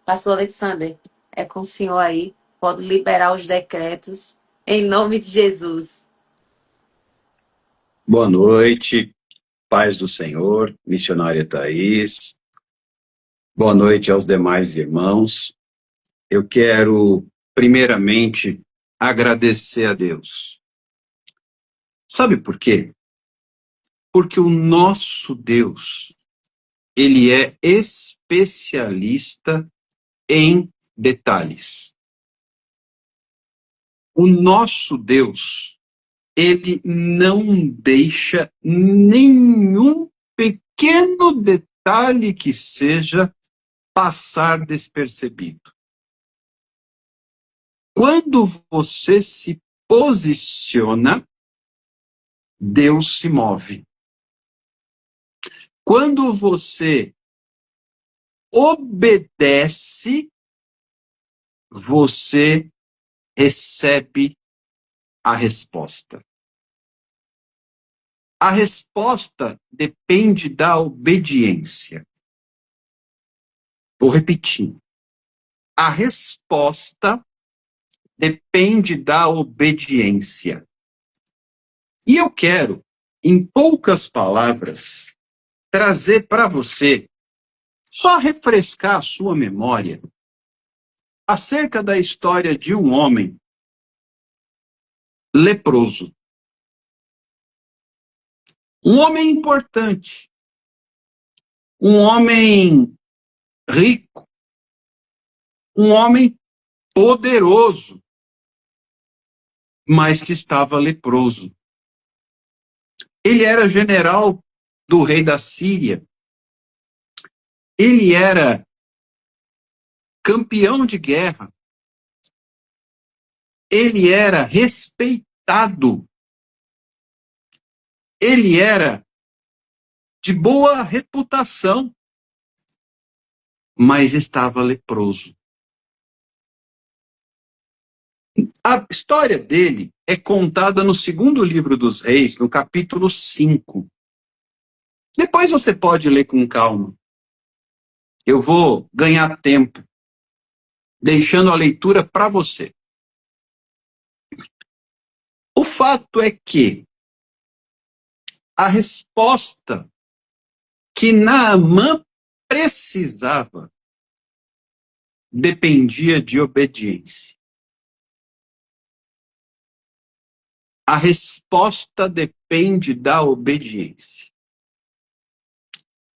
Pastor Alexander, é com o senhor aí. Pode liberar os decretos em nome de Jesus. Boa noite, paz do Senhor, missionária Thais. Boa noite aos demais irmãos. Eu quero, primeiramente, agradecer a Deus. Sabe por quê? Porque o nosso Deus, ele é especialista em detalhes. O nosso Deus, ele não deixa nenhum pequeno detalhe que seja passar despercebido. Quando você se posiciona, Deus se move. Quando você obedece, você recebe a resposta. A resposta depende da obediência. Vou repetir. A resposta depende da obediência. E eu quero, em poucas palavras, trazer para você, só refrescar a sua memória, acerca da história de um homem leproso. Um homem importante. Um homem rico. Um homem poderoso, mas que estava leproso. Ele era general do rei da Síria. Ele era campeão de guerra. Ele era respeitado. Ele era de boa reputação, mas estava leproso. A história dele é contada no segundo livro dos Reis, no capítulo 5. Depois você pode ler com calma. Eu vou ganhar tempo, deixando a leitura para você. O fato é que a resposta que Naamã precisava dependia de obediência. A resposta depende da obediência.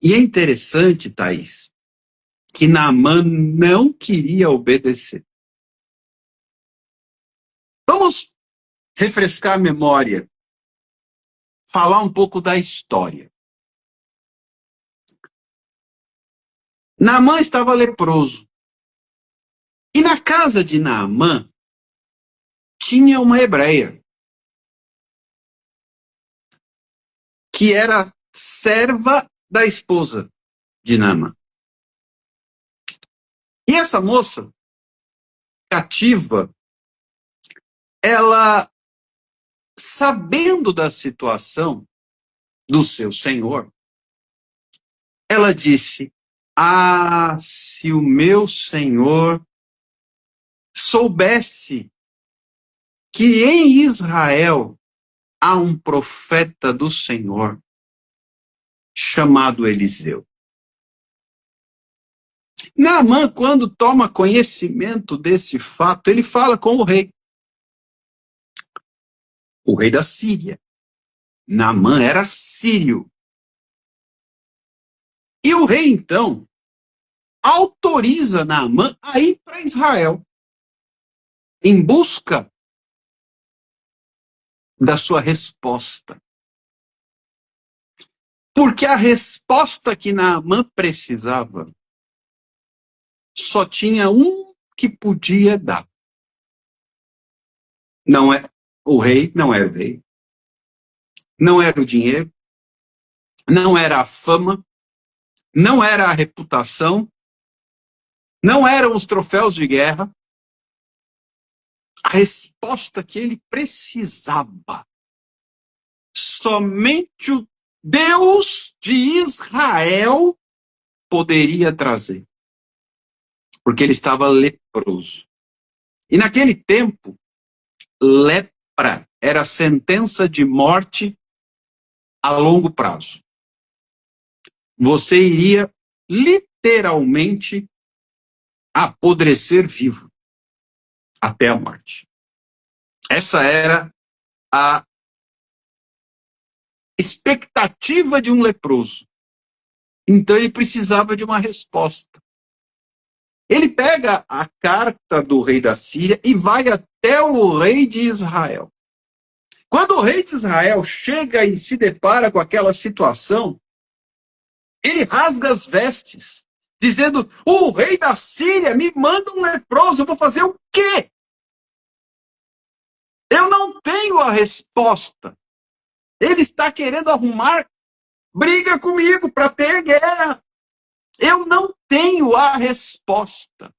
E é interessante, Thaís, que Naamã não queria obedecer. Vamos refrescar a memória, falar um pouco da história. Naamã estava leproso. E na casa de Naamã tinha uma hebreia, que era serva da esposa de Naamã. E essa moça, cativa, ela, sabendo da situação do seu senhor, ela disse: ah, se o meu senhor soubesse que em Israel há um profeta do Senhor chamado Eliseu. Naamã, quando toma conhecimento desse fato, ele fala com o rei da Síria. Naamã era sírio. E o rei, então, autoriza Naamã a ir para Israel, em busca da sua resposta. Porque a resposta que Naamã precisava só tinha um que podia dar. Não é o rei, não era o rei. Não era o dinheiro, não era a fama, não era a reputação, não eram os troféus de guerra. A resposta que ele precisava, somente o Deus de Israel poderia trazer. porque ele estava leproso. E naquele tempo, lepra era sentença de morte a longo prazo. Você iria literalmente apodrecer vivo até a morte. Essa era a expectativa de um leproso. Então ele precisava de uma resposta. Ele pega a carta do rei da Síria e vai até o rei de Israel. Quando o rei de Israel chega e se depara com aquela situação, ele rasga as vestes, dizendo: o rei da Síria me manda um leproso, eu vou fazer o quê? Eu não tenho a resposta. Ele está querendo arrumar briga comigo para ter guerra. Eu não tenho a resposta.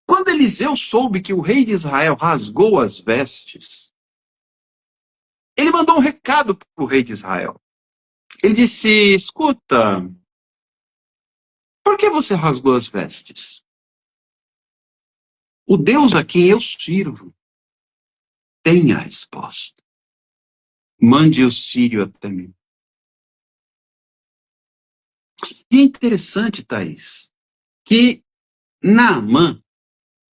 Quando Eliseu soube que o rei de Israel rasgou as vestes, ele mandou um recado para o rei de Israel. Ele disse: escuta, por que você rasgou as vestes? O Deus a quem eu sirvo tem a resposta. Mande o sírio até mim. E é interessante, Thaís, que Naamã,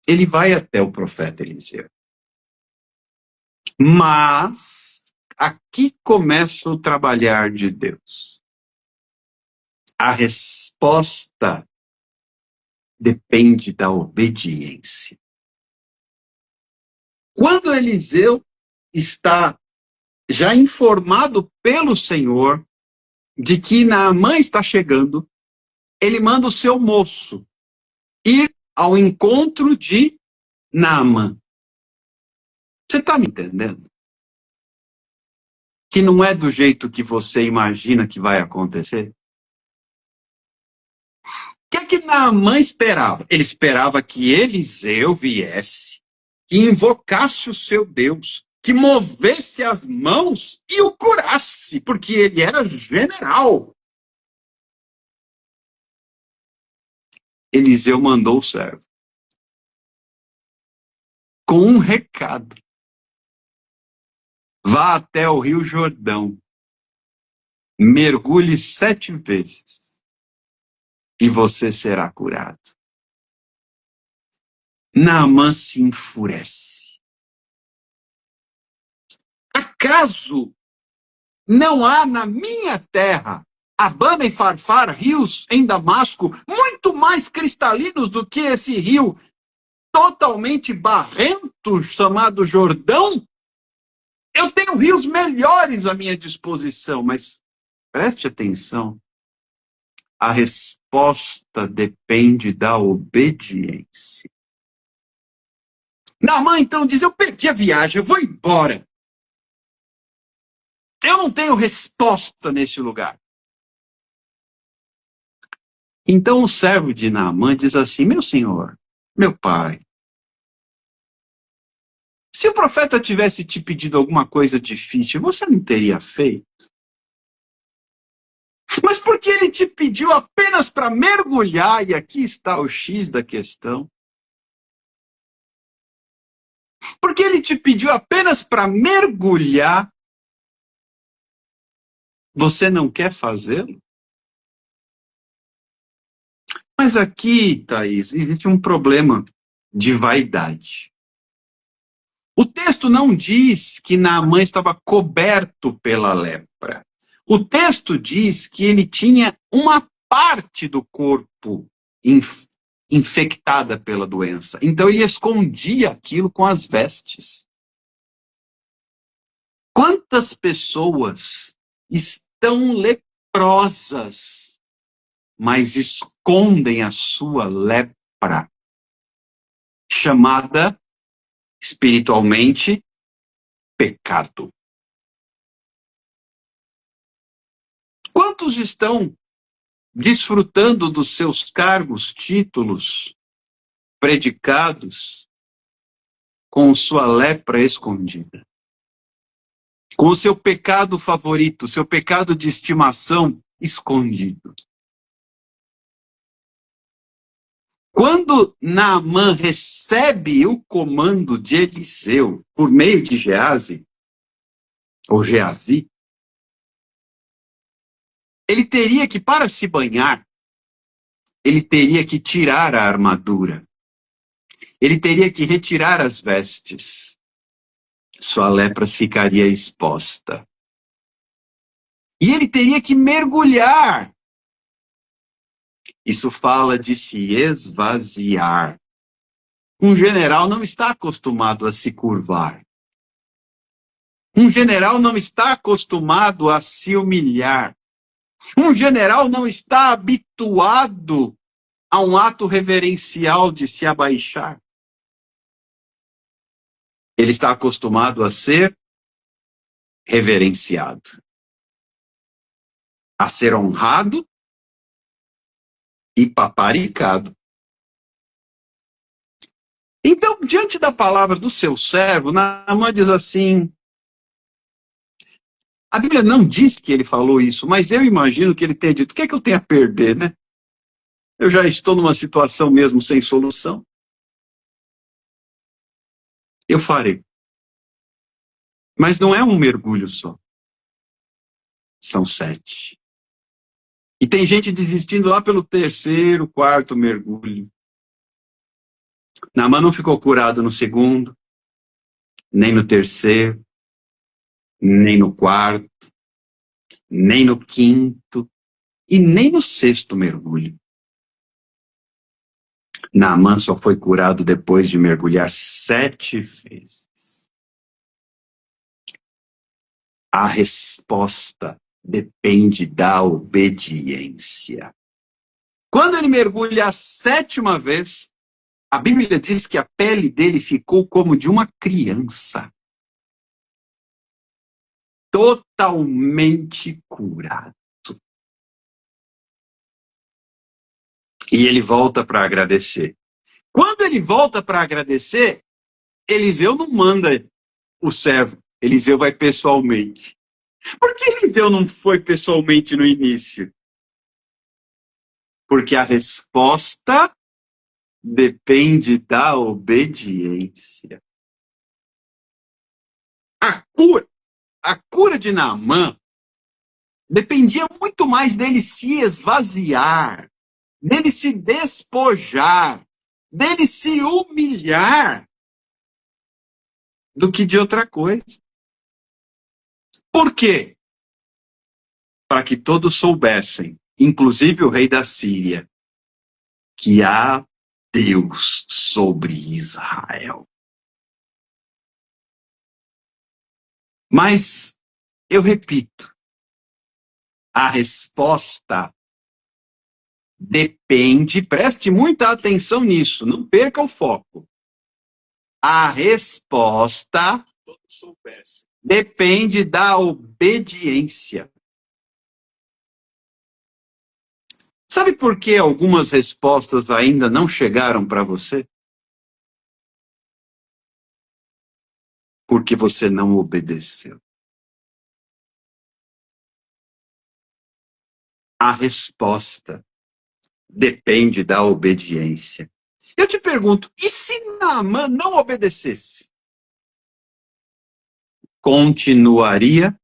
ele vai até o profeta Eliseu. Mas aqui começa o trabalhar de Deus. A resposta depende da obediência. Quando Eliseu está já informado pelo Senhor de que Naamã está chegando, ele manda o seu moço ir ao encontro de Naamã. Você está me entendendo? Que não é do jeito que você imagina que vai acontecer? O que é que Naamã esperava? Ele esperava que Eliseu viesse, que invocasse o seu Deus, que movesse as mãos e o curasse, porque ele era general. Eliseu mandou o servo com um recado: vá até o Rio Jordão, mergulhe 7 vezes e você será curado. Naamã se enfurece. Acaso não há na minha terra, Abana e Farfar, rios em Damasco, muito mais cristalinos do que esse rio totalmente barrento chamado Jordão? Eu tenho rios melhores à minha disposição, mas preste atenção, a resposta depende da obediência. Naamã então diz: eu perdi a viagem, eu vou embora. Eu não tenho resposta nesse lugar. Então o servo de Naamã diz assim: meu senhor, meu pai, se o profeta tivesse te pedido alguma coisa difícil, você não teria feito? Mas por que ele te pediu apenas para mergulhar? E aqui está o X da questão. Porque ele te pediu apenas para mergulhar, você não quer fazê-lo? Mas aqui, Thaís, existe um problema de vaidade. O texto não diz que Naamã estava coberto pela lepra. O texto diz que ele tinha uma parte do corpo infectada pela doença. Então ele escondia aquilo com as vestes. Quantas pessoas estão leprosas, mas escondem a sua lepra, chamada espiritualmente pecado? Quantos estão desfrutando dos seus cargos, títulos, predicados, com sua lepra escondida? Com o seu pecado favorito, seu pecado de estimação escondido? Quando Naamã recebe o comando de Eliseu por meio de Geazi, ou Geazi, ele teria que, para se banhar, ele teria que tirar a armadura. Ele teria que retirar as vestes. Sua lepra ficaria exposta. E ele teria que mergulhar. Isso fala de se esvaziar. Um general não está acostumado a se curvar. Um general não está acostumado a se humilhar. Um general não está habituado a um ato reverencial de se abaixar. Ele está acostumado a ser reverenciado, a ser honrado e paparicado. Então, diante da palavra do seu servo, Naamã diz assim, a Bíblia não diz que ele falou isso, mas eu imagino que ele tenha dito, o que é que eu tenho a perder, né? Eu já estou numa situação mesmo sem solução. Eu farei. Mas não é um mergulho só. São 7. E tem gente desistindo lá pelo 3º, 4º mergulho. Naamã não ficou curado no 2º, nem no 3º, nem no 4º, nem no 5º e nem no 6º mergulho. Naamã só foi curado depois de mergulhar 7 vezes. A resposta depende da obediência. Quando ele mergulha a 7ª vez, a Bíblia diz que a pele dele ficou como de uma criança. Totalmente curado. E ele volta para agradecer. Quando ele volta para agradecer, Eliseu não manda o servo. Eliseu vai pessoalmente. Por que Eliseu não foi pessoalmente no início? Porque a resposta depende da obediência. A cura de Naamã dependia muito mais dele se esvaziar, dele se despojar, dele se humilhar, do que de outra coisa. Por quê? Para que todos soubessem, inclusive o rei da Síria, que há Deus sobre Israel. Mas, eu repito, a resposta depende, preste muita atenção nisso, não perca o foco. A resposta depende da obediência. Sabe por que algumas respostas ainda não chegaram para você? Porque você não obedeceu. A resposta depende da obediência. Eu te pergunto, e se Naamã não obedecesse? Continuaria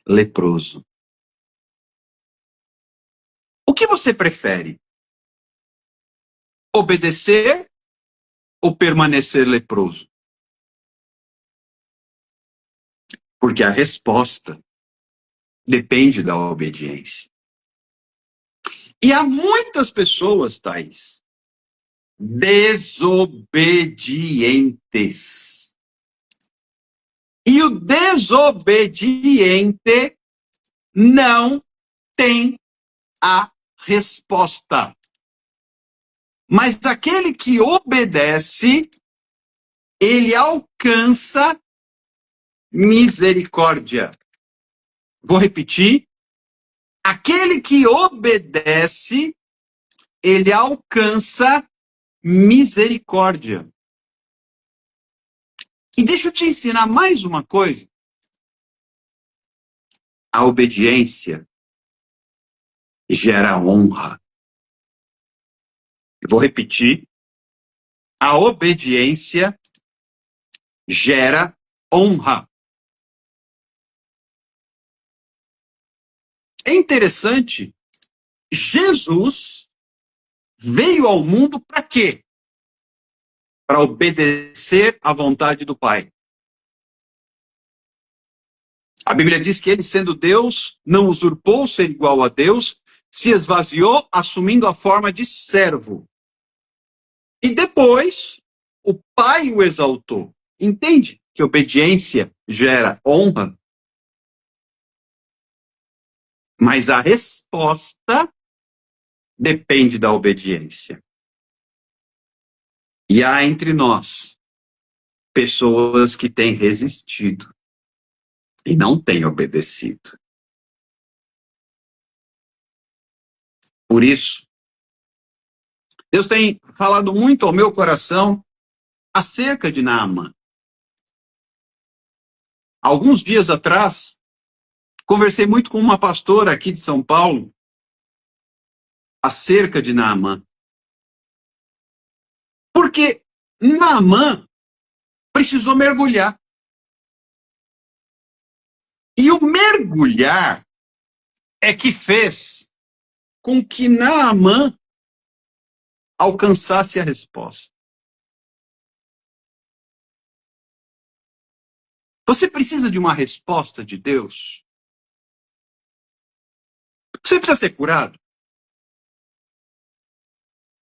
leproso. O que você prefere? Obedecer ou permanecer leproso? Porque a resposta depende da obediência. E há muitas pessoas, Thaís, desobedientes. E o desobediente não tem a resposta. Mas aquele que obedece, ele alcança misericórdia. Vou repetir. Aquele que obedece, ele alcança misericórdia. E deixa eu te ensinar mais uma coisa. A obediência gera honra. Eu vou repetir. A obediência gera honra. É interessante, Jesus veio ao mundo para quê? Para obedecer à vontade do Pai. A Bíblia diz que ele, sendo Deus, não usurpou ser igual a Deus, se esvaziou, assumindo a forma de servo. E depois, o Pai o exaltou. Entende que obediência gera honra? Mas a resposta depende da obediência. E há entre nós pessoas que têm resistido e não têm obedecido. Por isso, Deus tem falado muito ao meu coração acerca de Naamã. Alguns dias atrás, conversei muito com uma pastora aqui de São Paulo acerca de Naamã. Porque Naamã precisou mergulhar. E o mergulhar é que fez com que Naamã alcançasse a resposta. Você precisa de uma resposta de Deus? Você precisa ser curado?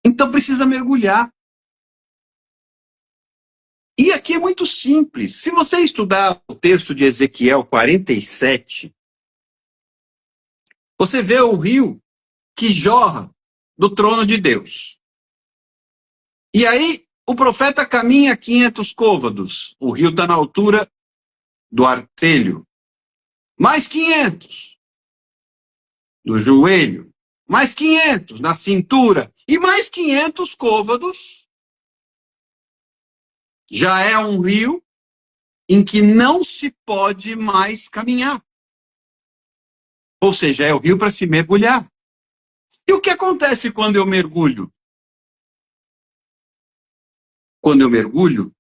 Então precisa mergulhar. E aqui é muito simples. Se você estudar o texto de Ezequiel 47, você vê o rio que jorra do trono de Deus. E aí o profeta caminha 500 côvados. O rio está na altura do artelho. Mais 500 do joelho. Mais 500 na cintura. E mais 500 côvados. Já é um rio em que não se pode mais caminhar. Ou seja, é o rio para se mergulhar. E o que acontece quando eu mergulho? Quando eu mergulho,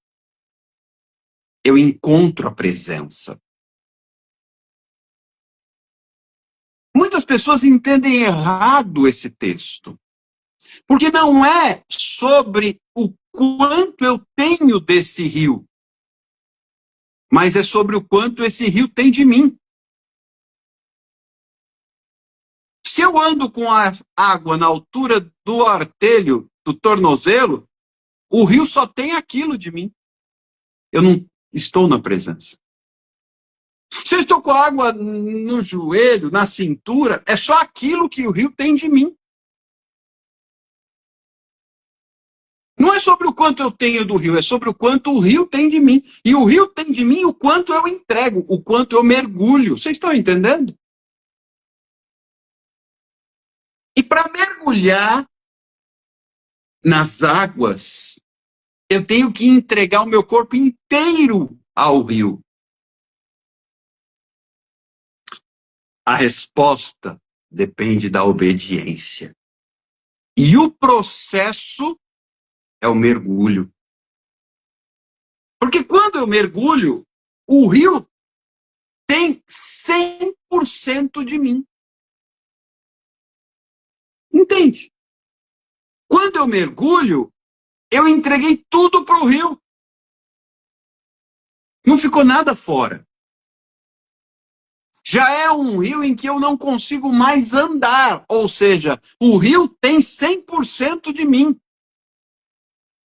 eu encontro a presença. Muitas pessoas entendem errado esse texto. Porque não é sobre o quanto eu tenho desse rio, mas é sobre o quanto esse rio tem de mim. Se eu ando com a água na altura do artelho, do tornozelo, o rio só tem aquilo de mim. Eu não estou na presença. Se eu estou com a água no joelho, na cintura, é só aquilo que o rio tem de mim. Não é sobre o quanto eu tenho do rio, é sobre o quanto o rio tem de mim. E o rio tem de mim o quanto eu entrego, o quanto eu mergulho. Vocês estão entendendo? E para mergulhar nas águas, eu tenho que entregar o meu corpo inteiro ao rio. A resposta depende da obediência. E o processo é o mergulho. Porque quando eu mergulho, o rio tem 100% de mim. Entende? Quando eu mergulho, eu entreguei tudo para o rio. Não ficou nada fora. Já é um rio em que eu não consigo mais andar. Ou seja, o rio tem 100% de mim.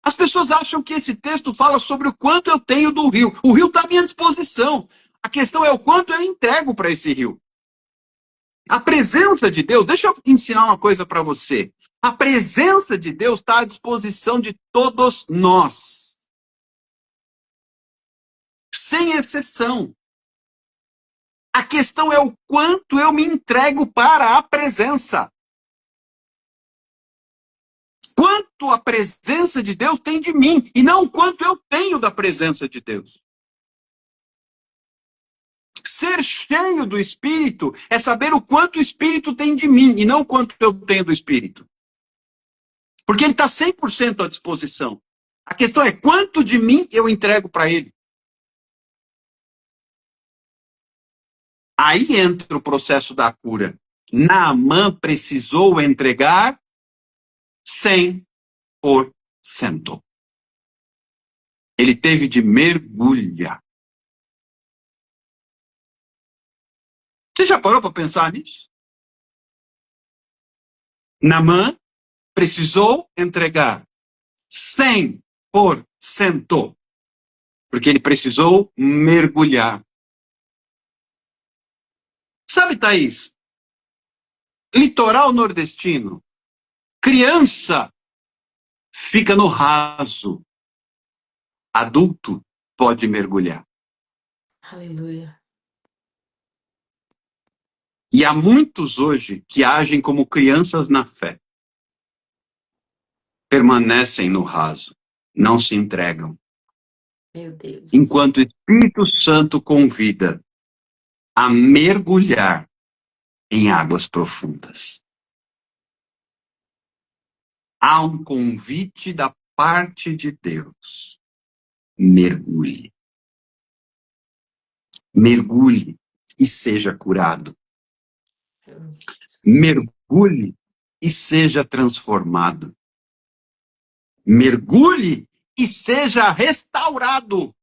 As pessoas acham que esse texto fala sobre o quanto eu tenho do rio. O rio está à minha disposição. A questão é o quanto eu entrego para esse rio. A presença de Deus, deixa eu ensinar uma coisa para você. A presença de Deus está à disposição de todos nós. Sem exceção. A questão é o quanto eu me entrego para a presença. Quanto a presença de Deus tem de mim, e não o quanto eu tenho da presença de Deus. Ser cheio do Espírito é saber o quanto o Espírito tem de mim, e não o quanto eu tenho do Espírito. Porque ele está 100% à disposição. A questão é quanto de mim eu entrego para ele. Aí entra o processo da cura. Naamã precisou entregar 100%. Ele teve de mergulhar. Você já parou para pensar nisso? Naamã precisou entregar 100%, porque ele precisou mergulhar. Sabe, Thaís, litoral nordestino, criança fica no raso, adulto pode mergulhar. Aleluia. E há muitos hoje que agem como crianças na fé. Permanecem no raso, não se entregam. Meu Deus. Enquanto o Espírito Santo convida a mergulhar em águas profundas. Há um convite da parte de Deus. Mergulhe. Mergulhe e seja curado. Mergulhe e seja transformado. Mergulhe e seja restaurado.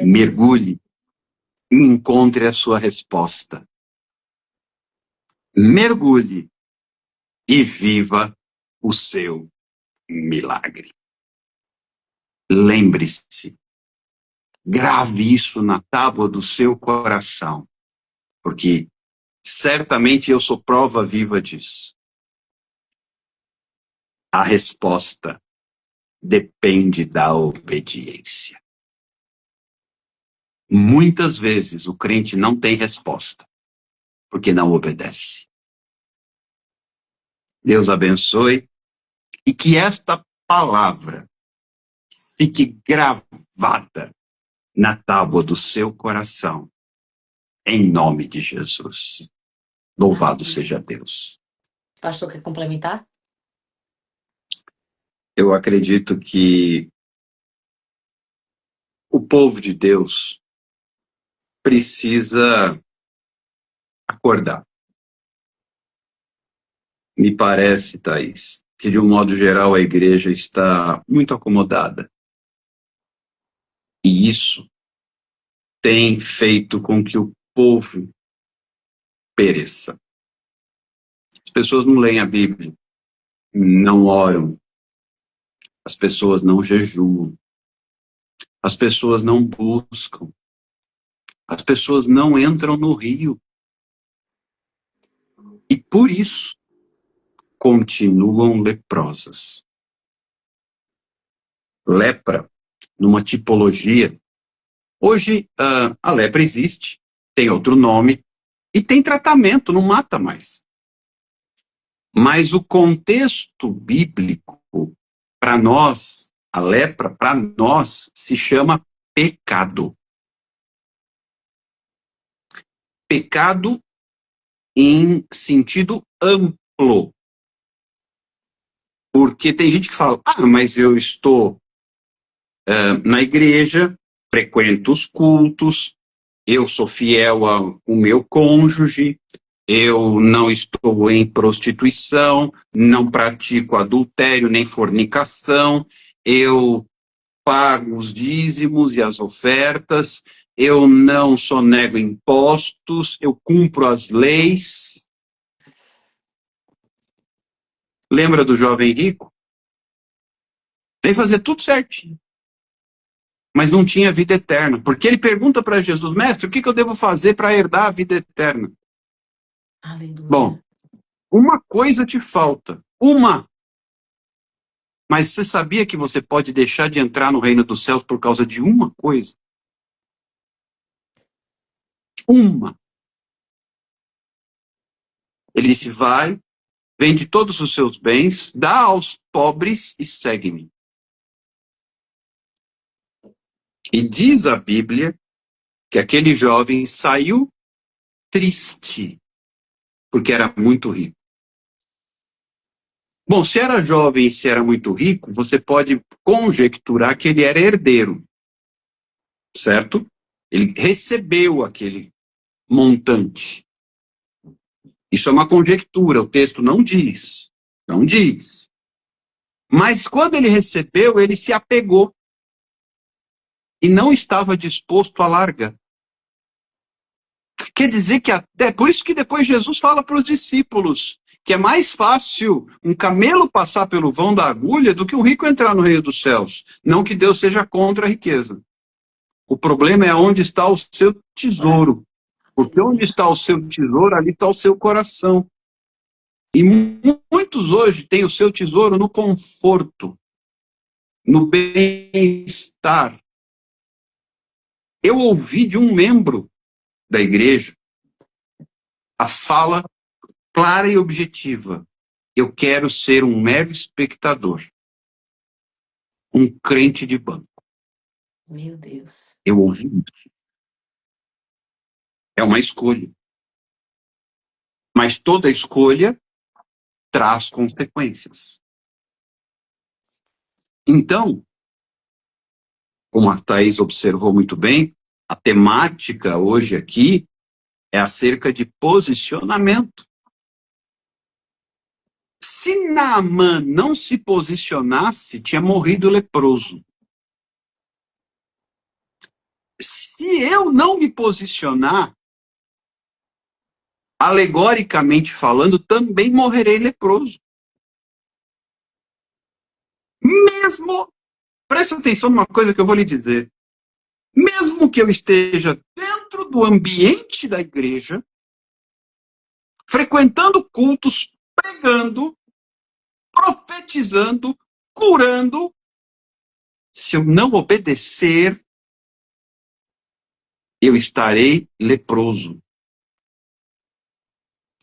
Mergulhe e encontre a sua resposta. Mergulhe e viva o seu milagre. Lembre-se, grave isso na tábua do seu coração, porque certamente eu sou prova viva disso. A resposta depende da obediência. Muitas vezes o crente não tem resposta, porque não obedece. Deus abençoe e que esta palavra fique gravada na tábua do seu coração, em nome de Jesus. Louvado seja Deus. Pastor, quer complementar? Eu acredito que o povo de Deus precisa acordar. Me parece, Thaís, que de um modo geral a igreja está muito acomodada. E isso tem feito com que o povo pereça. As pessoas não leem a Bíblia, não oram, as pessoas não jejuam, as pessoas não buscam, as pessoas não entram no rio. E por isso continuam leprosas. Lepra, numa tipologia. Hoje a lepra existe, tem outro nome e tem tratamento, não mata mais. Mas o contexto bíblico, para nós, a lepra, para nós, se chama pecado. Pecado em sentido amplo. Porque tem gente que fala, mas eu estou na igreja, frequento os cultos, eu sou fiel ao meu cônjuge, eu não estou em prostituição, não pratico adultério nem fornicação, eu pago os dízimos e as ofertas, eu não sonego impostos, eu cumpro as leis. Lembra do jovem rico? Veio fazer tudo certinho. Mas não tinha vida eterna. Porque ele pergunta para Jesus, mestre, o que eu devo fazer para herdar a vida eterna? Aleluia. Bom, uma coisa te falta. Uma. Mas você sabia que você pode deixar de entrar no reino dos céus por causa de uma coisa? Uma. Ele disse, vai, vende todos os seus bens, dá aos pobres e segue-me. E diz a Bíblia que aquele jovem saiu triste, porque era muito rico. Bom, se era jovem e se era muito rico, você pode conjecturar que ele era herdeiro, certo? Ele recebeu aquele montante. Isso é uma conjectura, o texto não diz. Não diz. Mas quando ele recebeu, ele se apegou e não estava disposto a largar. Quer dizer que até, por isso que depois Jesus fala para os discípulos que é mais fácil um camelo passar pelo vão da agulha do que um rico entrar no reino dos céus. Não que Deus seja contra a riqueza. O problema é onde está o seu tesouro. Porque onde está o seu tesouro, ali está o seu coração. E muitos hoje têm o seu tesouro no conforto, no bem-estar. Eu ouvi de um membro da igreja a fala clara e objetiva: eu quero ser um mero espectador, um crente de banco. Meu Deus. Eu ouvi isso. É uma escolha. Mas toda escolha traz consequências. Então, como a Thaís observou muito bem, a temática hoje aqui é acerca de posicionamento. Se Naamã não se posicionasse, tinha morrido leproso. Se eu não me posicionar, alegoricamente falando, também morrerei leproso. Mesmo, presta atenção numa coisa que eu vou lhe dizer. Mesmo que eu esteja dentro do ambiente da igreja, frequentando cultos, pregando, profetizando, curando, se eu não obedecer, eu estarei leproso.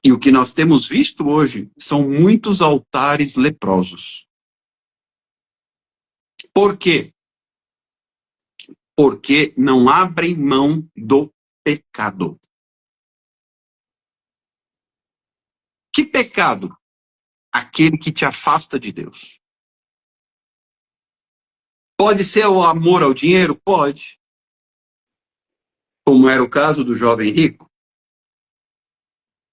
E o que nós temos visto hoje são muitos altares leprosos. Por quê? Porque não abrem mão do pecado. Que pecado? Aquele que te afasta de Deus. Pode ser o amor ao dinheiro? Pode. Como era o caso do jovem rico.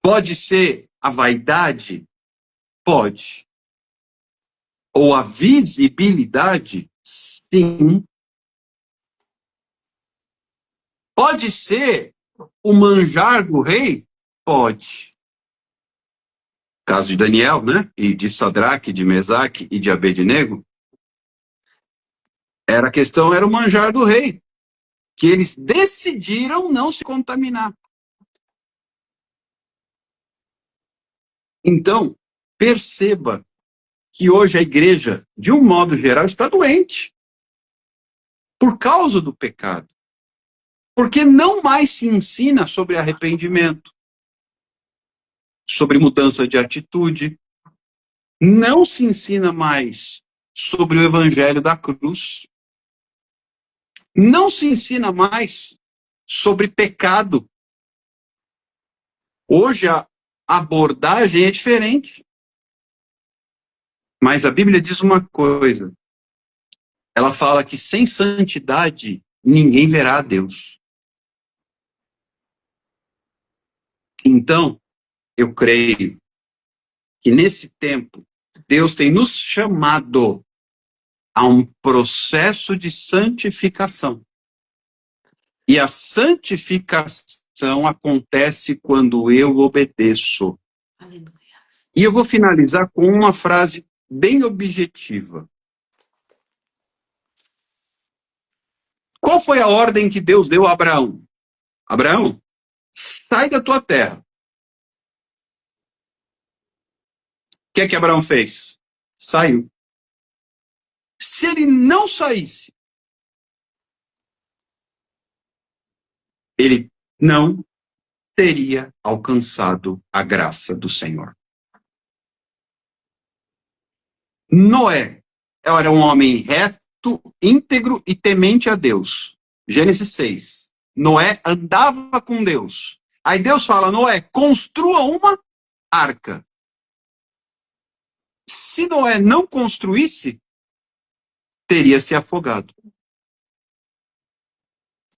Pode ser a vaidade? Pode. Ou a visibilidade? Sim. Pode ser o manjar do rei? Pode. Caso de Daniel, né? E de Sadraque, de Mesaque e de Abednego. A questão era o manjar do rei. Que eles decidiram não se contaminar. Então, perceba que hoje a igreja, de um modo geral, está doente. Por causa do pecado. Porque não mais se ensina sobre arrependimento, sobre mudança de atitude. Não se ensina mais sobre o evangelho da cruz. Não se ensina mais sobre pecado. Hoje a abordagem é diferente. Mas a Bíblia diz uma coisa. Ela fala que sem santidade ninguém verá a Deus. Então, eu creio que nesse tempo, Deus tem nos chamado a um processo de santificação. E a santificação acontece quando eu obedeço. Aleluia. E eu vou finalizar com uma frase bem objetiva. Qual foi a ordem que Deus deu a Abraão? Abraão, sai da tua terra. O que é que Abraão fez? Saiu. Se ele não saísse, ele não teria alcançado a graça do Senhor. Noé era um homem reto, íntegro e temente a Deus. Gênesis 6. Noé andava com Deus. Aí Deus fala, Noé, construa uma arca. se Noé não construísse, teria se afogado.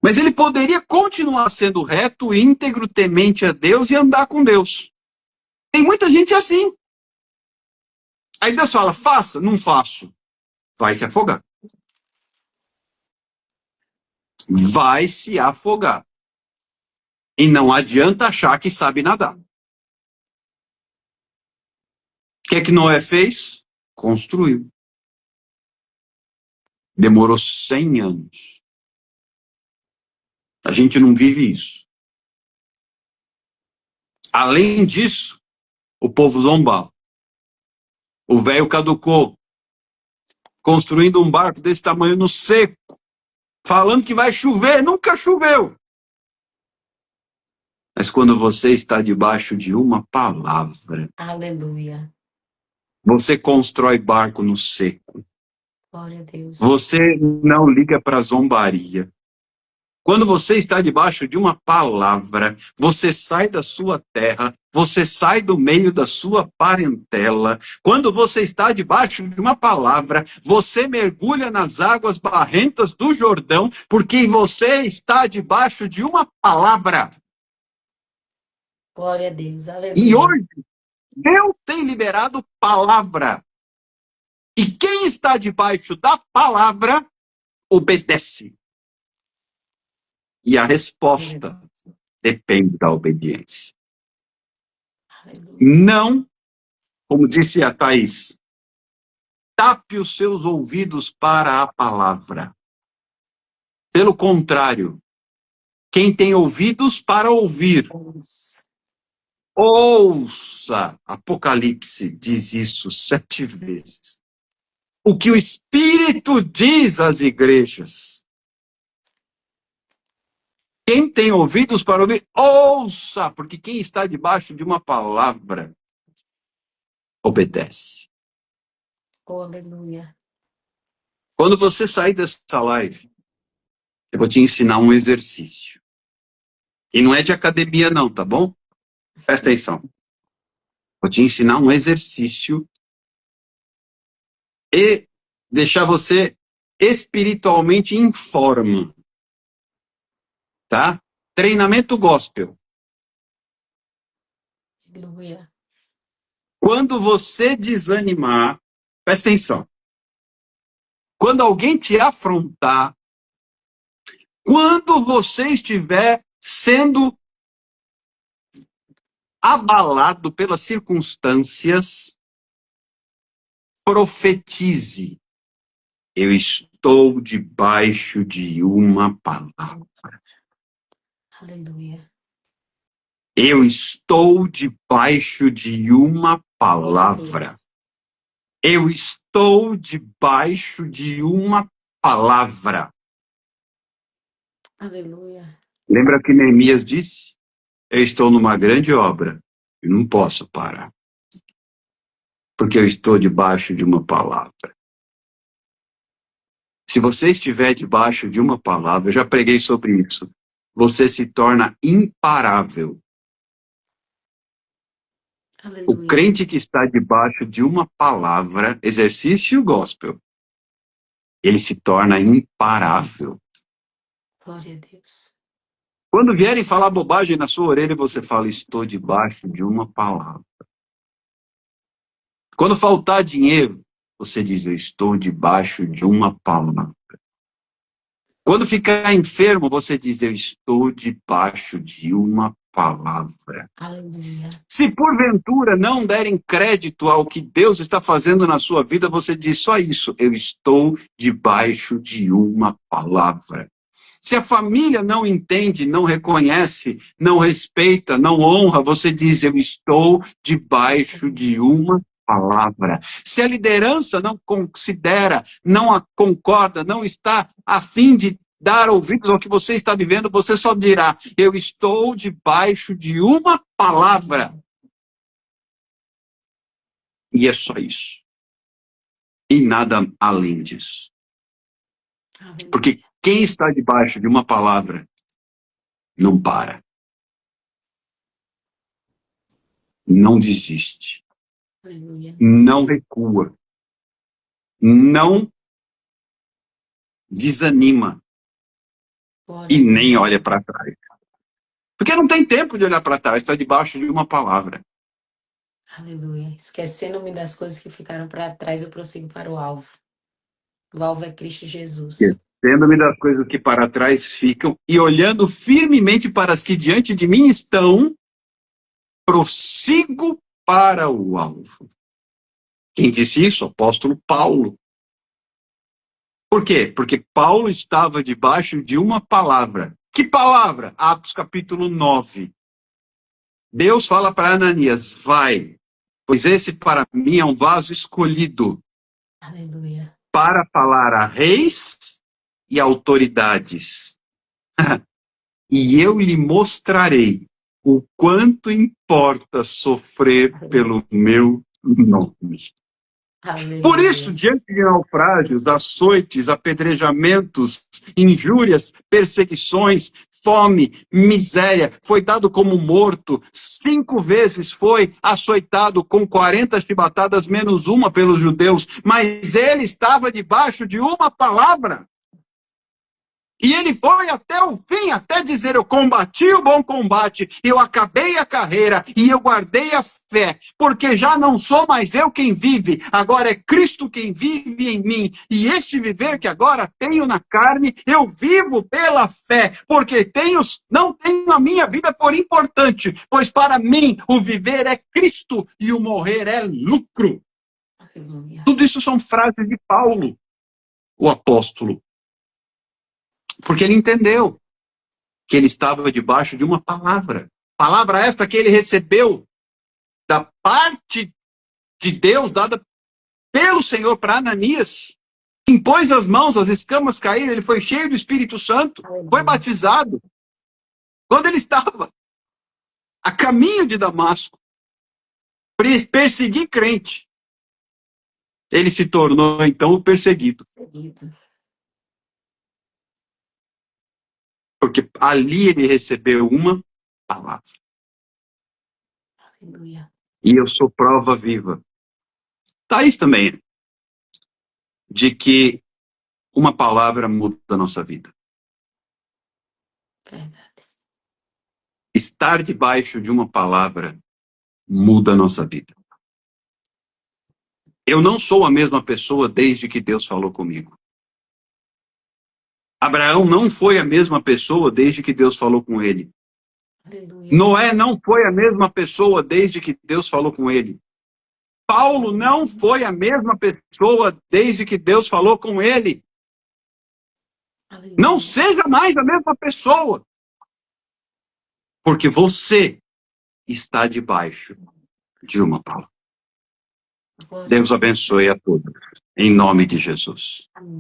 Mas ele poderia continuar sendo reto, íntegro, temente a Deus e andar com Deus. Tem muita gente assim. Aí Deus fala, faça, não faço. Vai se afogar. Vai se afogar. E não adianta achar que sabe nadar. O que é que Noé fez? Construiu. Demorou 100 anos. A gente não vive isso. Além disso, o povo zombava. O velho caducou, construindo um barco desse tamanho no seco, falando que vai chover, nunca choveu. Mas quando você está debaixo de uma palavra, Aleluia. você constrói barco no seco. Glória a Deus. Você não liga para zombaria. Quando você está debaixo de uma palavra, você sai da sua terra, você sai do meio da sua parentela. Quando você está debaixo de uma palavra, você mergulha nas águas barrentas do Jordão, porque você está debaixo de uma palavra. Glória a Deus. Aleluia. E hoje, Deus tem liberado palavra. E quem está debaixo da palavra, obedece. E a resposta depende da obediência. Aleluia. Não, como disse a Thaís, tape os seus ouvidos para a palavra. Pelo contrário, quem tem ouvidos para ouvir, ouça. Apocalipse diz isso 7 vezes. O que o Espírito diz às igrejas. Quem tem ouvidos para ouvir, ouça, porque quem está debaixo de uma palavra, obedece. Oh, aleluia. Quando você sair dessa live, eu vou te ensinar um exercício. E não é de academia não, tá bom? Presta atenção. Vou te ensinar um exercício e deixar você espiritualmente em forma. Tá? Treinamento gospel. Aleluia. Quando você desanimar, presta atenção. Quando alguém te afrontar, quando você estiver sendo abalado pelas circunstâncias, profetize. Eu estou debaixo de uma palavra. Aleluia. Eu estou debaixo de uma palavra. Eu estou debaixo de uma palavra. Aleluia. Lembra que Neemias disse? Eu estou numa grande obra e não posso parar. Porque eu estou debaixo de uma palavra. Se você estiver debaixo de uma palavra, eu já preguei sobre isso, você se torna imparável. Aleluia. O crente que está debaixo de uma palavra, exercício gospel, ele se torna imparável. Glória a Deus. Quando vierem falar bobagem na sua orelha, você fala, estou debaixo de uma palavra. Quando faltar dinheiro, você diz, eu estou debaixo de uma palavra. Quando ficar enfermo, você diz, eu estou debaixo de uma palavra. Aleluia. Se porventura não derem crédito ao que Deus está fazendo na sua vida, você diz só isso, eu estou debaixo de uma palavra. Se a família não entende, não reconhece, não respeita, não honra, você diz, eu estou debaixo de uma palavra. Se a liderança não considera, não concorda, não está a fim de dar ouvidos ao que você está vivendo, você só dirá, eu estou debaixo de uma palavra. E é só isso. E nada além disso. Aleluia. Porque quem está debaixo de uma palavra não para. Não desiste. Aleluia. não recua, não desanima Glória e a nem Deus. olha para trás. Porque não tem tempo de olhar para trás, está debaixo de uma palavra. Aleluia. Esquecendo-me das coisas que ficaram para trás, eu prossigo para o alvo. O alvo é Cristo Jesus. Esquecendo-me das coisas que para trás ficam e olhando firmemente para as que diante de mim estão, prossigo para o alvo. Quem disse isso? O apóstolo Paulo. Por quê? Porque Paulo estava debaixo de uma palavra. Que palavra? Atos capítulo 9. Deus fala para Ananias, vai, pois esse para mim é um vaso escolhido. Aleluia. Para falar a reis e autoridades. E eu lhe mostrarei o quanto importa sofrer pelo meu nome. Aleluia. Por isso, diante de naufrágios, açoites, apedrejamentos, injúrias, perseguições, fome, miséria, foi dado como morto, 5 vezes foi açoitado com 40 chibatadas menos uma pelos judeus, mas ele estava debaixo de uma palavra. E ele foi até o fim, até dizer, eu combati o bom combate, eu acabei a carreira e eu guardei a fé, porque já não sou mais eu quem vive, agora é Cristo quem vive em mim. E este viver que agora tenho na carne, eu vivo pela fé, porque não tenho a minha vida por importante, pois para mim o viver é Cristo e o morrer é lucro. Aleluia. Tudo isso são frases de Paulo, o apóstolo. Porque ele entendeu que ele estava debaixo de uma palavra. Palavra esta que ele recebeu da parte de Deus, dada pelo Senhor para Ananias. Impôs as mãos, as escamas caíram, ele foi cheio do Espírito Santo, foi batizado. Quando ele estava a caminho de Damasco, perseguir crente, ele se tornou então o perseguido. Porque ali ele recebeu uma palavra. Aleluia. E eu sou prova viva. Tá isso também, de que uma palavra muda a nossa vida. Verdade. Estar debaixo de uma palavra muda a nossa vida. Eu não sou a mesma pessoa desde que Deus falou comigo. Abraão não foi a mesma pessoa desde que Deus falou com ele. Aleluia. Noé não foi a mesma pessoa desde que Deus falou com ele. Paulo não foi a mesma pessoa desde que Deus falou com ele. Aleluia. Não seja mais a mesma pessoa. Porque você está debaixo de uma palavra. Deus abençoe a todos. Em nome de Jesus. Amém.